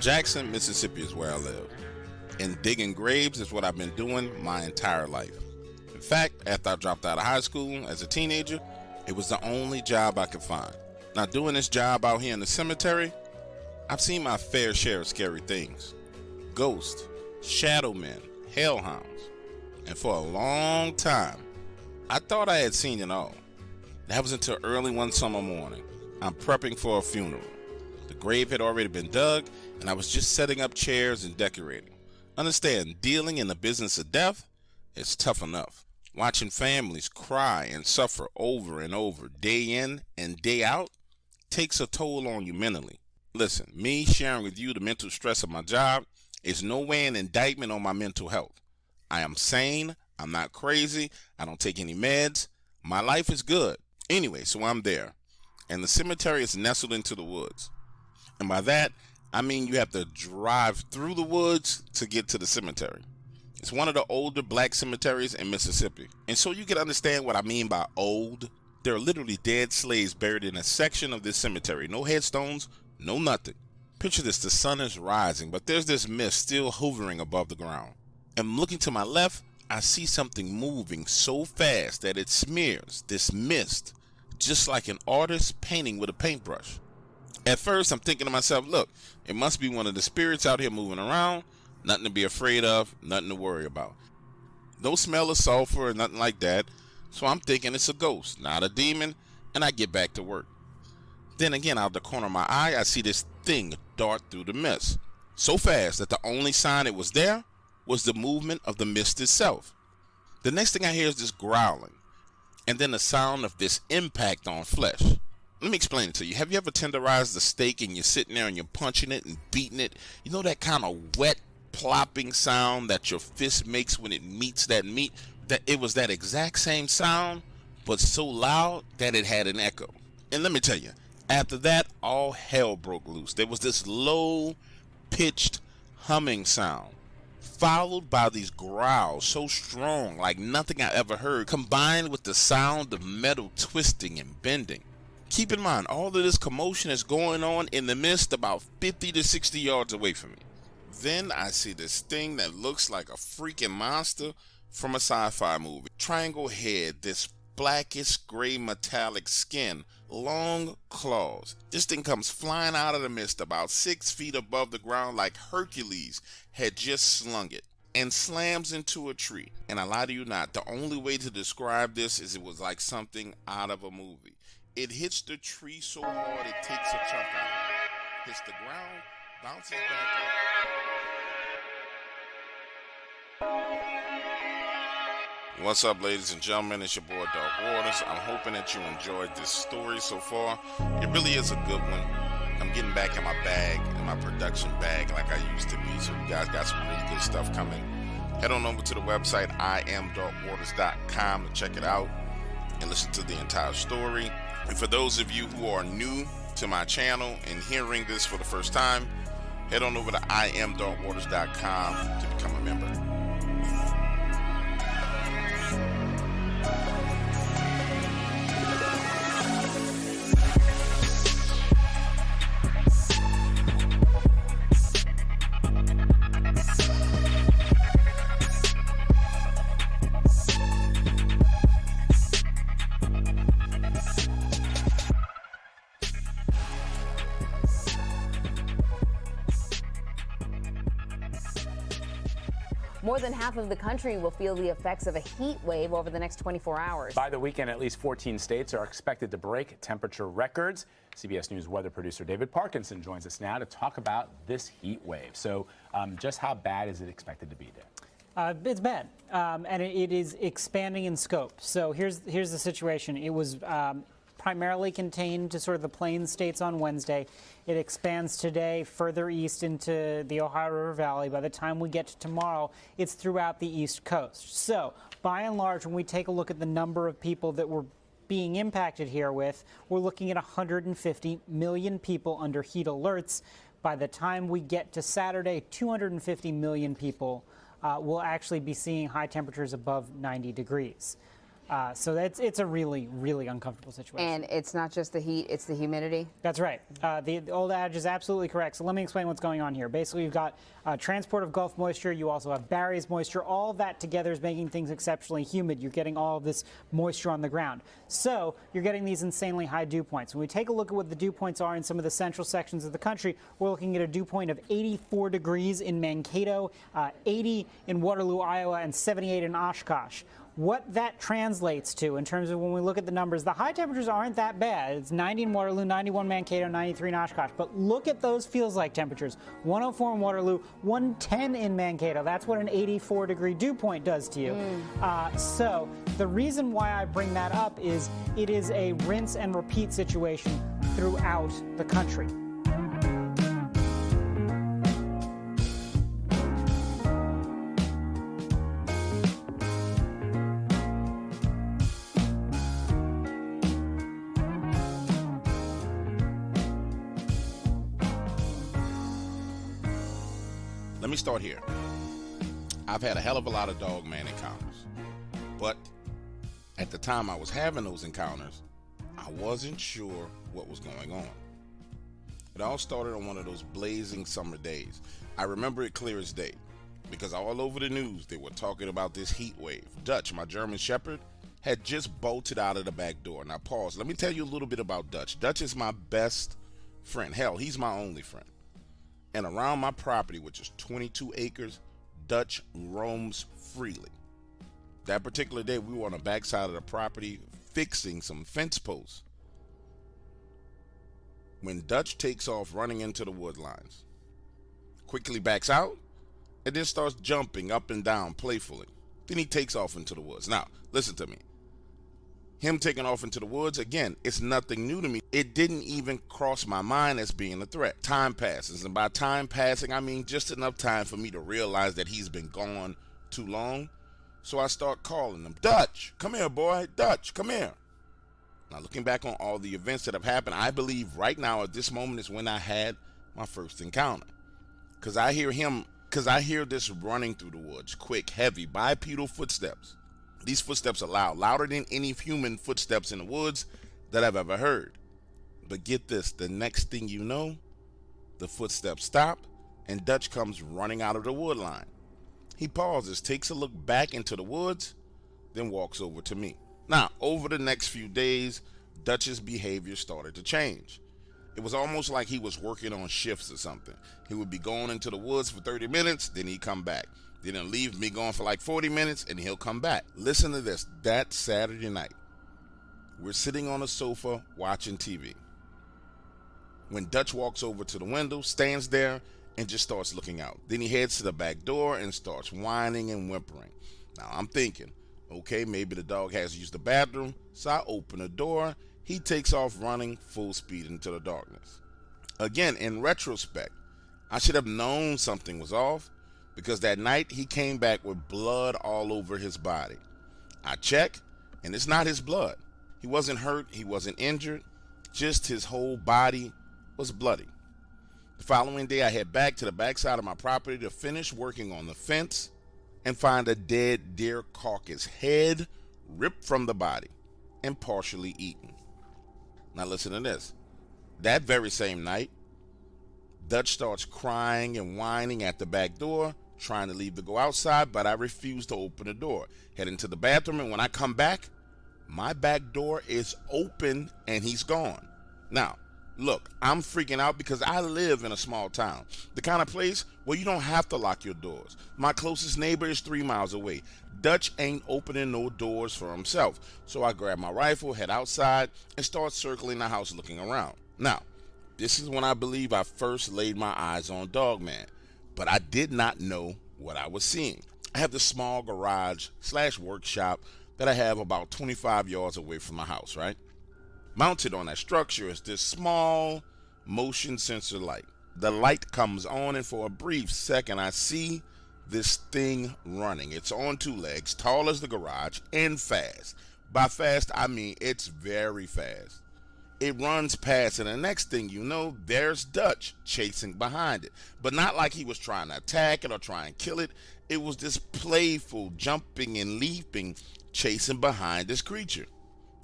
Jackson, Mississippi is where I live, and digging graves is what I've been doing my entire life. In fact, after I dropped out of high school as a teenager, it was the only job I could find. Now, doing this job out here in the cemetery, I've seen my fair share of scary things. Ghosts, shadow men, hellhounds, and for a long time, I thought I had seen it all. That was until early one summer morning. I'm prepping for a funeral. The grave had already been dug, and I was just setting up chairs and decorating. Understand, dealing in the business of death is tough enough. Watching families cry and suffer over and over, day in and day out, takes a toll on you mentally. Listen, me sharing with you the mental stress of my job is no way an indictment on my mental health. I am sane, I'm not crazy, I don't take any meds, my life is good. Anyway, so I'm there, and the cemetery is nestled into the woods. And by that, I mean you have to drive through the woods to get to the cemetery. It's one of the older black cemeteries in Mississippi. And so you can understand what I mean by old. There are literally dead slaves buried in a section of this cemetery. No headstones, no nothing. Picture this, the sun is rising, but there's this mist still hovering above the ground. And looking to my left, I see something moving so fast that it smears this mist, just like an artist painting with a paintbrush. At first, I'm thinking to myself, look, it must be one of the spirits out here moving around. Nothing to be afraid of, nothing to worry about. No smell of sulfur or nothing like that. So I'm thinking it's a ghost, not a demon, and I get back to work. Then again, out the corner of my eye, I see this thing dart through the mist. So fast that the only sign it was there was the movement of the mist itself. The next thing I hear is this growling, and then the sound of this impact on flesh. Let me explain it to you. Have you ever tenderized a steak and you're sitting there and you're punching it and beating it? You know that kind of wet, plopping sound that your fist makes when it meets that meat? That it was that exact same sound, but so loud that it had an echo. And let me tell you, after that, all hell broke loose. There was this low-pitched humming sound, followed by these growls so strong like nothing I ever heard, combined with the sound of metal twisting and bending. Keep in mind, all of this commotion is going on in the mist about 50 to 60 yards away from me. Then I see this thing that looks like a freaking monster from a sci-fi movie. Triangle head, this blackish gray metallic skin, long claws. This thing comes flying out of the mist about 6 feet above the ground like Hercules had just slung it, and slams into a tree. And I lie to you not, the only way to describe this is it was like something out of a movie. It hits the tree so hard it takes a chunk out. Hits the ground, bounces back up. What's up, ladies and gentlemen? It's your boy Dog Waters. I'm hoping that you enjoyed this story so far. It really is a good one. I'm getting back in my bag, in my production bag like I used to be. So you guys got some really good stuff coming. Head on over to the website iamdogwaters.com to check it out and listen to the entire story. And for those of you who are new to my channel and hearing this for the first time, head on over to iamdogwaters.com to become a member. More than half of the country will feel the effects of a heat wave over the next 24 hours. By the weekend, at least 14 states are expected to break temperature records. CBS News weather producer David Parkinson joins us now to talk about this heat wave. So just how bad is it expected to be, Dave? It's bad, and it is expanding in scope. So here's the situation. It was primarily contained to sort of the plains states on Wednesday. It expands today further east into the Ohio River Valley. By the time we get to tomorrow, it's throughout the East Coast. So by and large, when we take a look at the number of people that we're being impacted here with, we're looking at 150 million people under heat alerts. By the time we get to Saturday, 250 million people will actually be seeing high temperatures above 90 degrees. So it's a really, really uncomfortable situation. And it's not just the heat, it's the humidity? That's right. The old adage is absolutely correct. So let me explain what's going on here. Basically, you've got transport of Gulf moisture. You also have Barry's moisture. All of that together is making things exceptionally humid. You're getting all of this moisture on the ground. So you're getting these insanely high dew points. When we take a look at what the dew points are in some of the central sections of the country, we're looking at a dew point of 84 degrees in Mankato, 80 in Waterloo, Iowa, and 78 in Oshkosh. What that translates to in terms of when we look at the numbers, the high temperatures aren't that bad. It's 90 in Waterloo, 91 Mankato, 93 in Oshkosh. But look at those feels-like temperatures. 104 in Waterloo, 110 in Mankato. That's what an 84-degree dew point does to you. So the reason why I bring that up is it is a rinse and repeat situation throughout the country. Let me start here. I've had a hell of a lot of Dogman encounters, but at the time I was having those encounters, I wasn't sure what was going on. It all started on one of those blazing summer days. I remember it clear as day, because all over the news they were talking about this heat wave. Dutch, my German Shepherd, had just bolted out of the back door. Now pause, let me tell you a little bit about Dutch. Dutch is my best friend. Hell, he's my only friend. And around my property, which is 22 acres, Dutch roams freely. That particular day, we were on the backside of the property fixing some fence posts when Dutch takes off running into the wood lines, quickly backs out, and then starts jumping up and down playfully. Then he takes off into the woods. Now, listen to me. Him taking off into the woods, again, it's nothing new to me. It didn't even cross my mind as being a threat. Time passes, and by time passing, I mean just enough time for me to realize that he's been gone too long. So I start calling him, Dutch, come here, boy. Dutch, come here. Now, looking back on all the events that have happened, I believe right now at this moment is when I had my first encounter. Because I hear this running through the woods, quick, heavy, bipedal footsteps. These footsteps are loud, louder than any human footsteps in the woods that I've ever heard. But get this, the next thing you know, the footsteps stop and Dutch comes running out of the wood line. He pauses, takes a look back into the woods, then walks over to me. Now, over the next few days, Dutch's behavior started to change. It was almost like he was working on shifts or something. He would be going into the woods for 30 minutes, then he'd come back. Then he'll leave me going for like 40 minutes, and he'll come back. Listen to this. That Saturday night, we're sitting on a sofa watching TV, when Dutch walks over to the window, stands there, and just starts looking out. Then he heads to the back door and starts whining and whimpering. Now, I'm thinking, okay, maybe the dog has used the bathroom, so I open the door. He takes off running full speed into the darkness. Again, in retrospect, I should have known something was off, because that night he came back with blood all over his body. I check, and it's not his blood. He wasn't hurt, he wasn't injured, just his whole body was bloody. The following day I head back to the backside of my property to finish working on the fence and find a dead deer carcass, head ripped from the body and partially eaten. Now listen to this. That very same night, Dutch starts crying and whining at the back door, trying to leave to go outside, but I refuse to open the door. Head into the bathroom, and when I come back, my back door is open and he's gone. Now, look, I'm freaking out because I live in a small town, the kind of place where you don't have to lock your doors. My closest neighbor is 3 miles away. Dutch ain't opening no doors for himself. So I grab my rifle, head outside, and start circling the house looking around. Now, this is when I believe I first laid my eyes on Dogman, but I did not know what I was seeing. I have this small garage/workshop that I have about 25 yards away from my house, right? Mounted on that structure is this small motion sensor light. The light comes on, and for a brief second I see this thing running. It's on 2 legs, tall as the garage, and fast. By fast, I mean it's very fast. It runs past, and the next thing you know, there's Dutch chasing behind it. But not like he was trying to attack it or try and kill it. It was this playful jumping and leaping chasing behind this creature.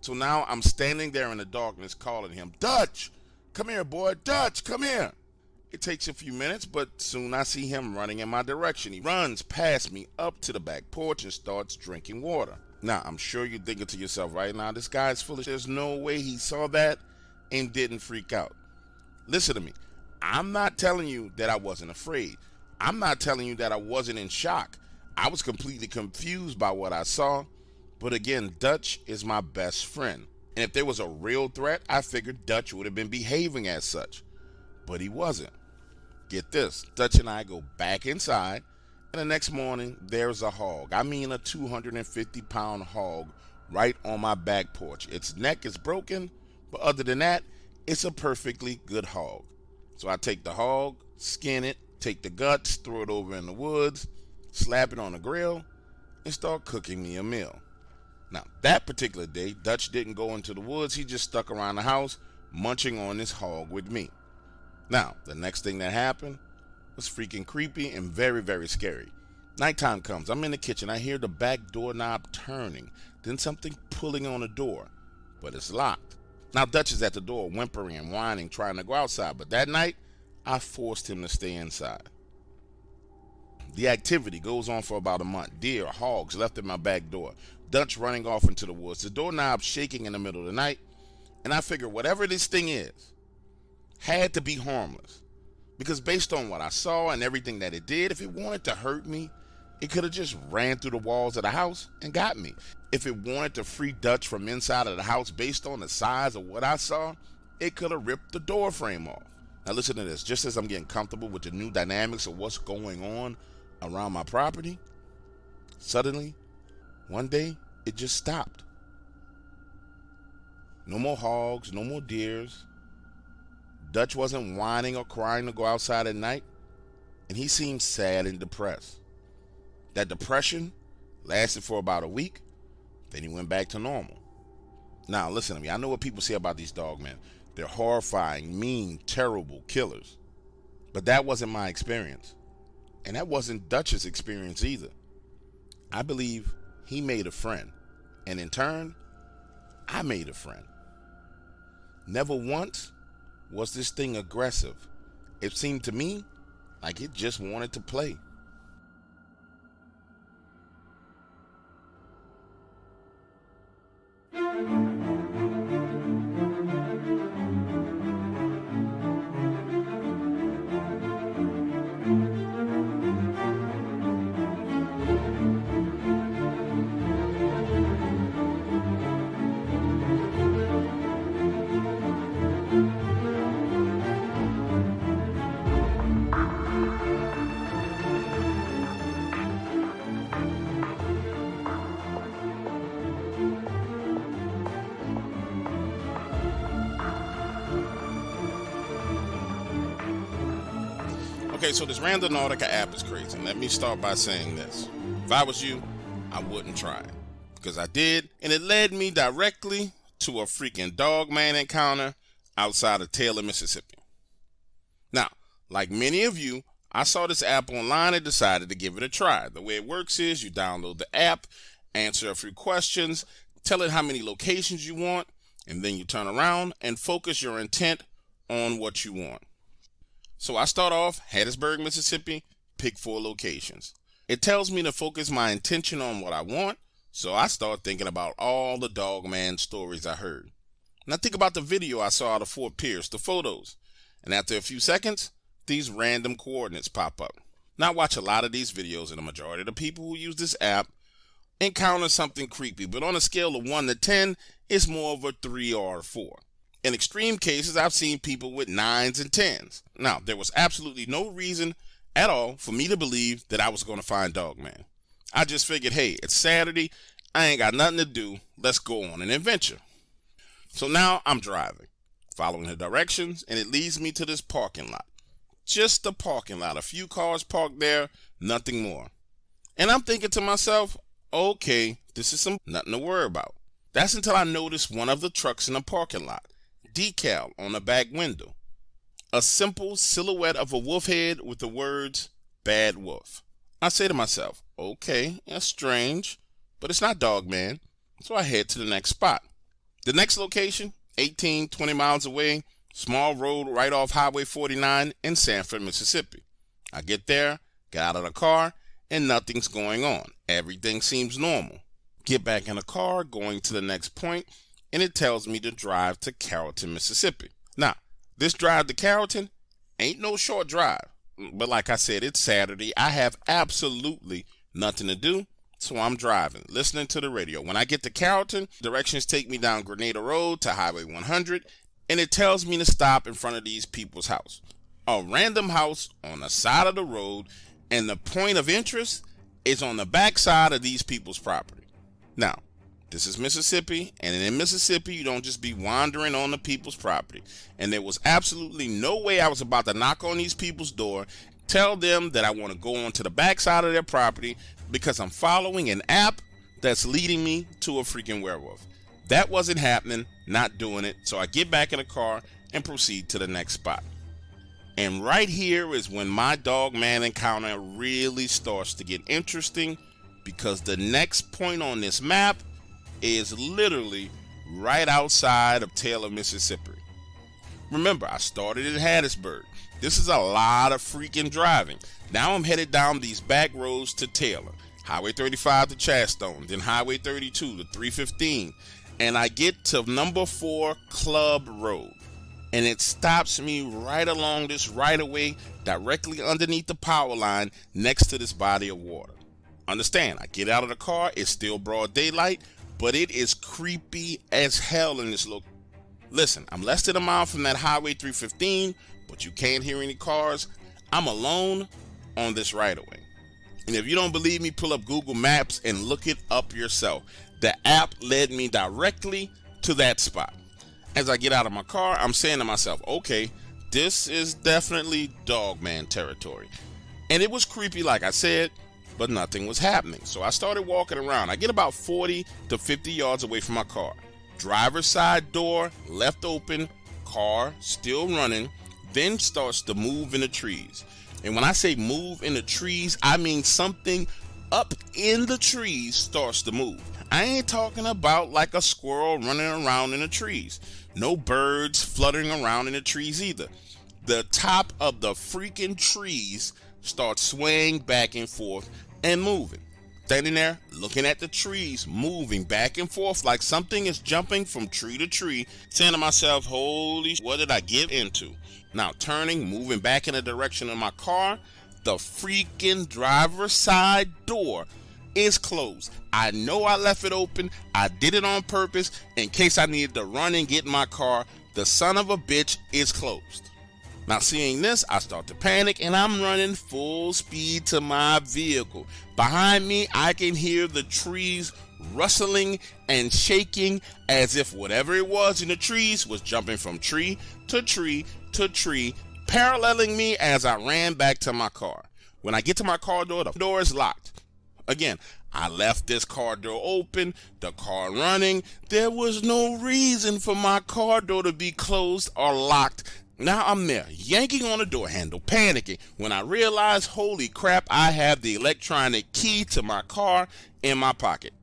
So now I'm standing there in the darkness calling him, Dutch, come here, boy, Dutch, come here. It takes a few minutes, but soon I see him running in my direction. He runs past me up to the back porch and starts drinking water. Now, I'm sure you're thinking to yourself right now, this guy's foolish. There's no way he saw that and didn't freak out. Listen to me. I'm not telling you that I wasn't afraid. I'm not telling you that I wasn't in shock. I was completely confused by what I saw. But again, Dutch is my best friend. And if there was a real threat, I figured Dutch would have been behaving as such. But he wasn't. Get this, Dutch and I go back inside, and the next morning, there's a hog. I mean a 250-pound hog right on my back porch. Its neck is broken, but other than that, it's a perfectly good hog. So I take the hog, skin it, take the guts, throw it over in the woods, slap it on the grill, and start cooking me a meal. Now, that particular day, Dutch didn't go into the woods. He just stuck around the house, munching on this hog with me. Now, the next thing that happened was freaking creepy and very, very scary. Nighttime comes. I'm in the kitchen. I hear the back doorknob turning, then something pulling on the door, but it's locked. Now, Dutch is at the door, whimpering and whining, trying to go outside, but that night, I forced him to stay inside. The activity goes on for about a month. Deer, hogs left at my back door, Dutch running off into the woods, the doorknob shaking in the middle of the night, and I figured whatever this thing is, had to be harmless. Because based on what I saw and everything that it did, if it wanted to hurt me, it could have just ran through the walls of the house and got me. If it wanted to free Dutch from inside of the house based on the size of what I saw, it could have ripped the door frame off. Now listen to this. Just as I'm getting comfortable with the new dynamics of what's going on around my property, suddenly, one day, it just stopped. No more hogs, no more deers. Dutch wasn't whining or crying to go outside at night, and he seemed sad and depressed. That depression lasted for about a week, then he went back to normal. Now, listen to me. I know what people say about these dogmen. They're horrifying, mean, terrible killers. But that wasn't my experience, and that wasn't Dutch's experience either. I believe he made a friend, and in turn, I made a friend. Never once was this thing aggressive. It seemed to me like it just wanted to play. Okay, so this Randonautica app is crazy. Let me start by saying this. If I was you, I wouldn't try it. Because I did, and it led me directly to a freaking Dogman encounter outside of Taylor, Mississippi. Now, like many of you, I saw this app online and decided to give it a try. The way it works is you download the app, answer a few questions, tell it how many locations you want, and then you turn around and focus your intent on what you want. So I start off Hattiesburg, Mississippi, pick 4 locations. It tells me to focus my intention on what I want, so I start thinking about all the Dogman stories I heard. And I think about the video I saw out of Fort Pierce, the photos. And after a few seconds, these random coordinates pop up. Now I watch a lot of these videos, and the majority of the people who use this app encounter something creepy, but on a scale of 1 to 10, it's more of a 3 or a 4. In extreme cases, I've seen people with 9s and 10s. Now, there was absolutely no reason at all for me to believe that I was going to find Dogman. I just figured, hey, it's Saturday, I ain't got nothing to do, let's go on an adventure. So now I'm driving, following the directions, and it leads me to this parking lot. Just a parking lot, a few cars parked there, nothing more. And I'm thinking to myself, okay, this is nothing to worry about. That's until I notice one of the trucks in the parking lot. Decal on the back window. A simple silhouette of a wolf head with the words, "Bad Wolf." I say to myself, okay, that's strange. but it's not Dogman, so I head to the next spot. The next location, 18, 20 miles away, small road right off Highway 49 in Sanford, Mississippi. I get there, get out of the car, and nothing's going on. Everything seems normal. Get back in the car, going to the next point, and it tells me to drive to Carrollton, Mississippi. Now, this drive to Carrollton ain't no short drive, but like I said, it's Saturday. I have absolutely nothing to do, so I'm driving, listening to the radio. When I get to Carrollton, directions take me down Grenada Road to Highway 100, and it tells me to stop in front of these people's house. A random house on the side of the road, and the point of interest is on the back side of these people's property. Now, this is Mississippi, and in Mississippi, you don't just be wandering on the people's property. And there was absolutely no way I was about to knock on these people's door, tell them that I want to go onto the back side of their property because I'm following an app that's leading me to a freaking werewolf. That wasn't happening, not doing it, so I get back in the car and proceed to the next spot. And right here is when my Dogman encounter really starts to get interesting, because the next point on this map is literally right outside of Taylor, Mississippi. Remember, I started in Hattiesburg. This is a lot of freaking driving. Now I'm headed down these back roads to Taylor, Highway 35 to Chadstone, then Highway 32 to 315, and I get to number 4 Club Road. And it stops me right along this right-of-way directly underneath the power line next to this body of water. Understand, I get out of the car, it's still broad daylight, but it is creepy as hell in this location. Listen, I'm less than a mile from that Highway 315, but you can't hear any cars. I'm alone on this right-of-way. And if you don't believe me, pull up Google Maps and look it up yourself. The app led me directly to that spot. As I get out of my car, I'm saying to myself, okay, this is definitely Dogman territory. And it was creepy, like I said, but nothing was happening. So I started walking around. I get about 40 to 50 yards away from my car. Driver's side door left open, car still running, then starts to move in the trees. And when I say move in the trees, I mean something up in the trees starts to move. I ain't talking about like a squirrel running around in the trees. No birds fluttering around in the trees either. The top of the freaking trees starts swaying back and forth and moving. Standing there, looking at the trees, moving back and forth like something is jumping from tree to tree, saying to myself, holy, what did I get into? Now turning, moving back in the direction of my car, the freaking driver's side door is closed. I know I left it open. I did it on purpose in case I needed to run and get in my car. The son of a bitch is closed. Now seeing this, I start to panic and I'm running full speed to my vehicle. Behind me, I can hear the trees rustling and shaking as if whatever it was in the trees was jumping from tree to tree to tree, paralleling me as I ran back to my car. When I get to my car door, the door is locked. Again, I left this car door open, the car running. There was no reason for my car door to be closed or locked. Now I'm there, yanking on the door handle, panicking, when I realize, holy crap, I have the electronic key to my car in my pocket.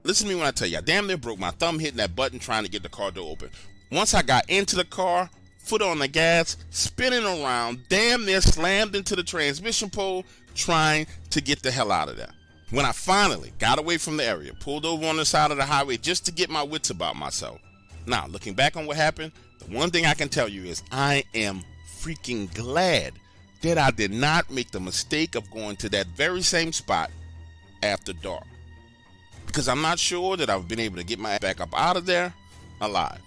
Listen to me when I tell you, I damn near broke my thumb hitting that button trying to get the car door open. Once I got into the car, foot on the gas, spinning around, damn near slammed into the transmission pole, trying to get the hell out of there. When I finally got away from the area, pulled over on the side of the highway just to get my wits about myself. Now, looking back on what happened, the one thing I can tell you is I am freaking glad that I did not make the mistake of going to that very same spot after dark. Because I'm not sure that I've been able to get my back up out of there alive.